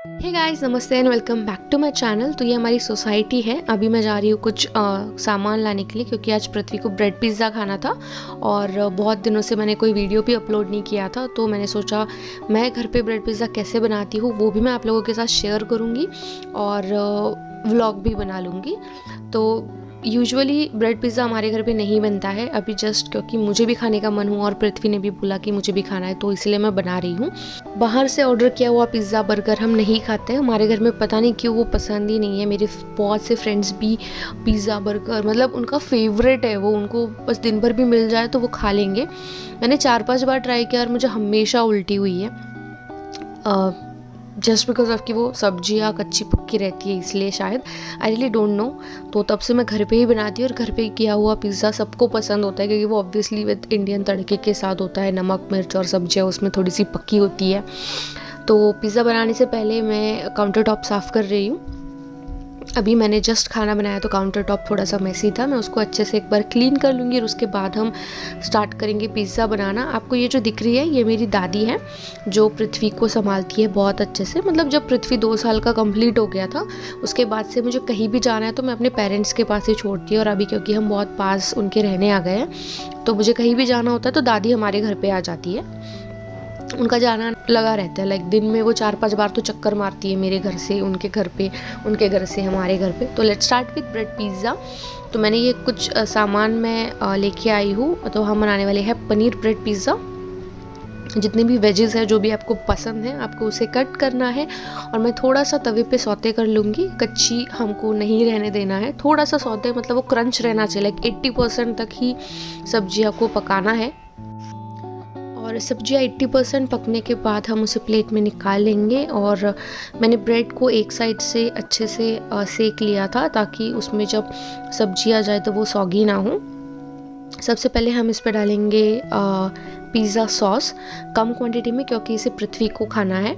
हे guys, नमस्ते and welcome back to my channel. तो ये हमारी सोसाइटी है। अभी मैं जा रही हूँ कुछ सामान लाने के लिए, क्योंकि आज पृथ्वी को ब्रेड पिज़्ज़ा खाना था और बहुत दिनों से मैंने कोई वीडियो भी अपलोड नहीं किया था। तो मैंने सोचा मैं घर पे ब्रेड पिज़्ज़ा कैसे बनाती हूँ वो भी मैं आप लोगों के साथ शेयर करूँगी और व्लॉग भी बना लूँगी। तो यूजुअली ब्रेड पिज़्ज़ा हमारे घर पे नहीं बनता है अभी, जस्ट क्योंकि मुझे भी खाने का मन हुआ और पृथ्वी ने भी बोला कि मुझे भी खाना है, तो इसलिए मैं बना रही हूँ। बाहर से ऑर्डर किया हुआ पिज़्ज़ा बर्गर हम नहीं खाते हैं, हमारे घर में पता नहीं क्यों वो पसंद ही नहीं है। मेरे बहुत से फ्रेंड्स भी पिज़्ज़ा बर्गर मतलब उनका फेवरेट है, वो उनको बस दिन भर भी मिल जाए तो वो खा लेंगे। मैंने 4-5 बार ट्राई किया और मुझे हमेशा उल्टी हुई है, जस्ट बिकॉज ऑफ कि वो सब्जियाँ कच्ची पक्की रहती है, इसलिए शायद, आई रियली डोंट नो। तो तब से मैं घर पे ही बनाती हूँ और घर पे किया हुआ पिज़्ज़ा सबको पसंद होता है, क्योंकि वो ऑब्वियसली विद इंडियन तड़के के साथ होता है, नमक मिर्च और सब्जियाँ उसमें थोड़ी सी पक्की होती है। तो पिज़्ज़ा बनाने से पहले मैं काउंटर टॉप साफ़ कर रही हूँ। अभी मैंने जस्ट खाना बनाया तो काउंटर टॉप थोड़ा सा मेसी था, मैं उसको अच्छे से एक बार क्लीन कर लूँगी और उसके बाद हम स्टार्ट करेंगे पिज़्ज़ा बनाना। आपको ये जो दिख रही है ये मेरी दादी है, जो पृथ्वी को संभालती है बहुत अच्छे से। मतलब जब पृथ्वी 2 साल का कंप्लीट हो गया था उसके बाद से मुझे कहीं भी जाना है तो मैं अपने पेरेंट्स के पास ही छोड़ती हूँ, और अभी क्योंकि हम बहुत पास उनके रहने आ गए हैं तो मुझे कहीं भी जाना होता है तो दादी हमारे घर पर आ जाती है। उनका जाना लगा रहता है, लाइक दिन में वो 4-5 बार तो चक्कर मारती है, मेरे घर से उनके घर पे, उनके घर से हमारे घर पे। तो let's start with bread pizza. तो मैंने ये कुछ सामान मैं लेके आई हूँ। तो हम बनाने वाले हैं पनीर ब्रेड पिज़्ज़ा। जितने भी वेजेस है जो भी आपको पसंद है आपको उसे कट करना है, और मैं थोड़ा सा तवे पे सौते कर लूँगी। कच्ची हमको नहीं रहने देना है, थोड़ा सा सौते मतलब वो क्रंच रहना चाहिए, लाइक 80% तक ही सब्जियाँ को पकाना है। और सब्जियाँ 80% पकने के बाद हम उसे प्लेट में निकाल लेंगे। और मैंने ब्रेड को एक साइड से अच्छे से सेक लिया था ताकि उसमें जब सब्जी आ जाए तो वो सॉगी ना हो। सबसे पहले हम इस पर डालेंगे पिज़्ज़ा सॉस कम क्वांटिटी में, क्योंकि इसे पृथ्वी को खाना है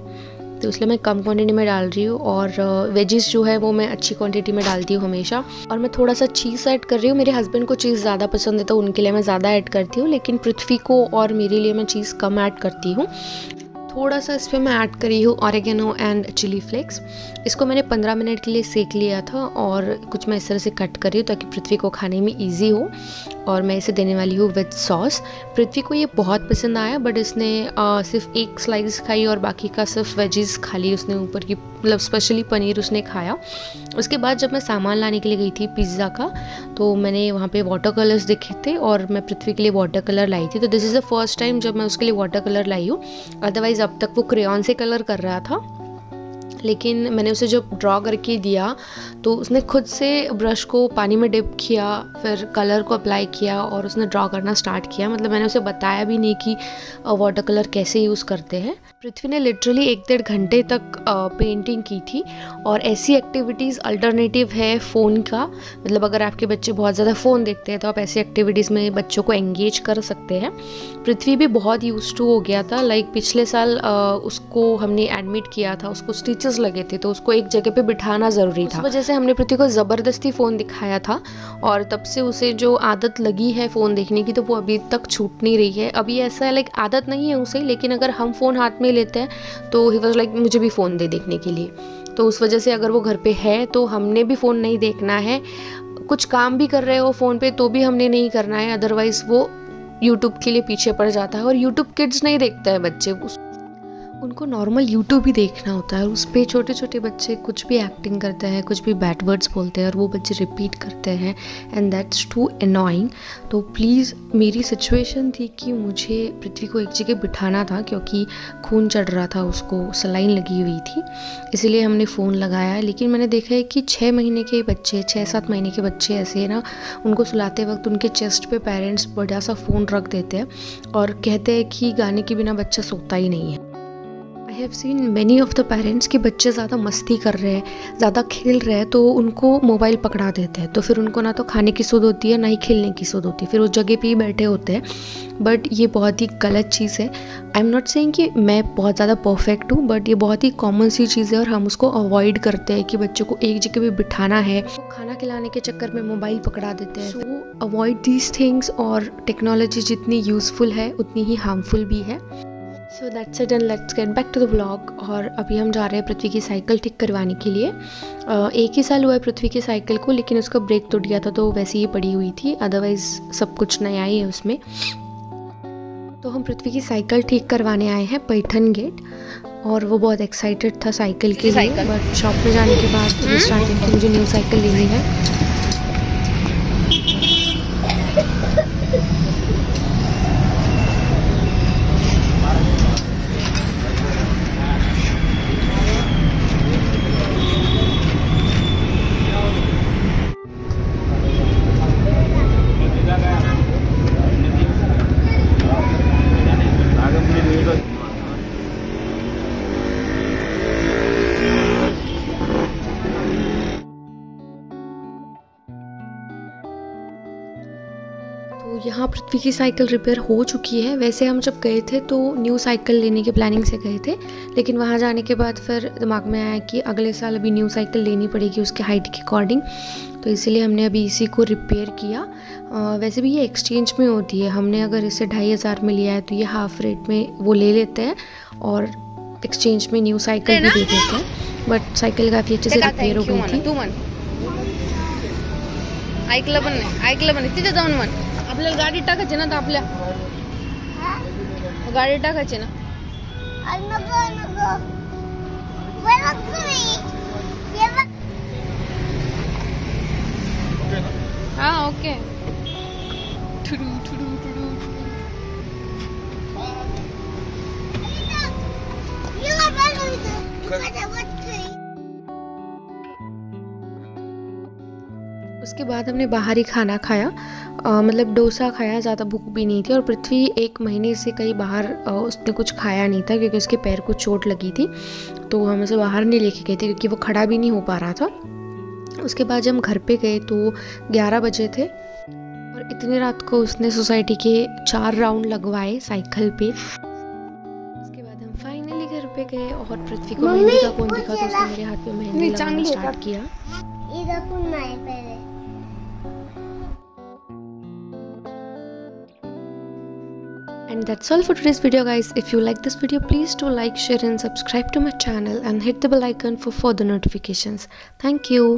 तो इसलिए मैं कम क्वांटिटी में डाल रही हूँ। और वेजिस जो है वो मैं अच्छी क्वांटिटी में डालती हूँ हमेशा। और मैं थोड़ा सा चीज़ ऐड कर रही हूँ, मेरे हस्बैंड को चीज़ ज़्यादा पसंद है तो उनके लिए मैं ज़्यादा ऐड करती हूँ, लेकिन पृथ्वी को और मेरे लिए मैं चीज़ कम ऐड करती हूँ। थोड़ा सा इस पर मैं ऐड करी हूँ ऑरिगेनो एंड चिली फ्लेक्स। इसको मैंने 15 मिनट के लिए सेक लिया था और कुछ मैं इस तरह से कट कर रही हूँ ताकि पृथ्वी को खाने में ईजी हो। और मैं इसे देने वाली हूँ विद सॉस। पृथ्वी को ये बहुत पसंद आया, बट इसने सिर्फ एक स्लाइस खाई और बाकी का सिर्फ वेजीज खा ली उसने, ऊपर की मतलब स्पेशली पनीर उसने खाया। उसके बाद जब मैं सामान लाने के लिए गई थी पिज़्ज़ा का, तो मैंने वहाँ पे वाटर कलर्स देखे थे और मैं पृथ्वी के लिए वाटर कलर लाई थी। तो this is the first time जब मैं उसके लिए वाटर कलर लाई हूँ। अदरवाइज़ अब तक वो क्रेयॉन से कलर कर रहा था, लेकिन मैंने उसे जब ड्रॉ करके दिया तो उसने खुद से ब्रश को पानी में डिप किया, फिर कलर को अप्लाई किया और उसने ड्रॉ करना स्टार्ट किया। मतलब मैंने उसे बताया भी नहीं कि वाटर कलर कैसे यूज़ करते हैं। पृथ्वी ने लिटरली 1-1.5 घंटे तक पेंटिंग की थी। और ऐसी एक्टिविटीज़ अल्टरनेटिव है फ़ोन का, मतलब अगर आपके बच्चे बहुत ज़्यादा फ़ोन देखते हैं तो आप ऐसी एक्टिविटीज़ में बच्चों को एंगेज कर सकते हैं। पृथ्वी भी बहुत यूज्ड टू हो गया था, लाइक पिछले साल उसको हमने एडमिट किया था, उसको स्टिचेस लगे थे तो उसको एक जगह पे बिठाना ज़रूरी था। उस वजह से हमने पृथ्वी को ज़बरदस्ती फ़ोन दिखाया था और तब से उसे जो आदत लगी है फ़ोन देखने की तो वो अभी तक छूट नहीं रही है। अभी ऐसा है लाइक आदत नहीं है उसे, लेकिन अगर हम फ़ोन हाथ में लेते हैं तो ही वाज लाइक मुझे भी फ़ोन दे देखने के लिए। तो उस वजह से अगर वो घर पे है तो हमने भी फ़ोन नहीं देखना है। कुछ काम भी कर रहे हो फ़ोन पे तो भी हमने नहीं करना है, अदरवाइज़ वो यूट्यूब के लिए पीछे पड़ जाता है। और यूट्यूब किड्स नहीं देखते हैं बच्चे, उनको नॉर्मल यूट्यूब ही देखना होता है। उस पर छोटे छोटे बच्चे कुछ भी एक्टिंग करते हैं, कुछ भी बैड वर्ड्स बोलते हैं और वो बच्चे रिपीट करते हैं, एंड दैट्स टू अनोइंग। तो प्लीज़, मेरी सिचुएशन थी कि मुझे पृथ्वी को एक जगह बिठाना था क्योंकि खून चढ़ रहा था, उसको सलाइन लगी हुई थी, इसीलिए हमने फ़ोन लगाया। लेकिन मैंने देखा है कि 6 महीने के बच्चे, 6-7 महीने के बच्चे ऐसे ना, उनको सुलाते वक्त उनके चेस्ट पे पेरेंट्स बड़ा सा फ़ोन रख देते हैं और कहते हैं कि गाने के बिना बच्चा सोता ही नहीं है। I have seen many of the parents कि बच्चे ज़्यादा मस्ती कर रहे हैं, ज़्यादा खेल रहे हैं तो उनको मोबाइल पकड़ा देते हैं, तो फिर उनको ना तो खाने की सुध होती है ना ही खेलने की सुध होती है, फिर उस जगह पे ही बैठे होते हैं। बट ये बहुत ही गलत चीज़ है। आई एम नॉट सेइंग कि मैं बहुत ज़्यादा परफेक्ट हूँ, बट ये बहुत ही कॉमन सी चीज़ है और हम उसको अवॉइड करते हैं कि बच्चों को एक जगह पे बिठाना है, खाना खिलाने के चक्कर में मोबाइल पकड़ा देते हैं। So avoid these things. और टेक्नोलॉजी जितनी यूज़फुल है उतनी ही हार्मफुल भी है। So that's it and let's get back to the vlog. और अभी हम जा रहे हैं पृथ्वी की साइकिल ठीक करवाने के लिए। एक ही साल हुआ है पृथ्वी की साइकिल को, लेकिन उसका ब्रेक टूट गया था तो वैसे ही पड़ी हुई थी, अदरवाइज़ सब कुछ नया ही है उसमें। तो हम पृथ्वी की साइकिल ठीक करवाने आए हैं पैठन गेट, और वो बहुत एक्साइटेड था साइकिल के लिए। बट शॉप में जाने के बाद स्टार्टिंग की मुझे न्यू साइकिल लेनी है। तो यहाँ पृथ्वी की साइकिल रिपेयर हो चुकी है। वैसे हम जब गए थे तो न्यू साइकिल लेने की प्लानिंग से गए थे, लेकिन वहाँ जाने के बाद फिर दिमाग में आया कि अगले साल अभी न्यू साइकिल लेनी पड़ेगी उसके हाइट के अकॉर्डिंग, तो इसीलिए हमने अभी इसी को रिपेयर किया। वैसे भी ये एक्सचेंज में होती है, हमने अगर इसे 2500 में लिया है तो ये हाफ रेट में वो ले लेते हैं और एक्सचेंज में न्यू साइकिल भी दे देते हैं। बट साइकिल काफ़ी अच्छे से रिपेयर हो गई थी। ऐकलं पण तिथे जाऊन म्हण आपल्याला गाडी टाकायची ना, तर आपल्या गाडी टाकायची ना। हाँ ओके। उसके बाद हमने बाहर ही खाना खाया, मतलब डोसा खाया, ज़्यादा भूख भी नहीं थी। और पृथ्वी 1 महीने से कहीं बाहर उसने कुछ खाया नहीं था क्योंकि उसके पैर को चोट लगी थी, तो हम उसे बाहर नहीं लेके गए थे क्योंकि वो खड़ा भी नहीं हो पा रहा था। उसके बाद जब हम घर पे गए तो 11 बजे थे, और इतनी रात को उसने सोसाइटी के 4 राउंड लगवाए साइकिल पे। उसके बाद हम फाइनली घर पे गए और पृथ्वी को मेहंदी का कोन दिखा तो उसने मेरे हाथ पे मेहंदी लगाना स्टार्ट किया। And that's all for today's video guys. If you like this video, please do like, share and subscribe to my channel and hit the bell icon for further notifications. Thank you.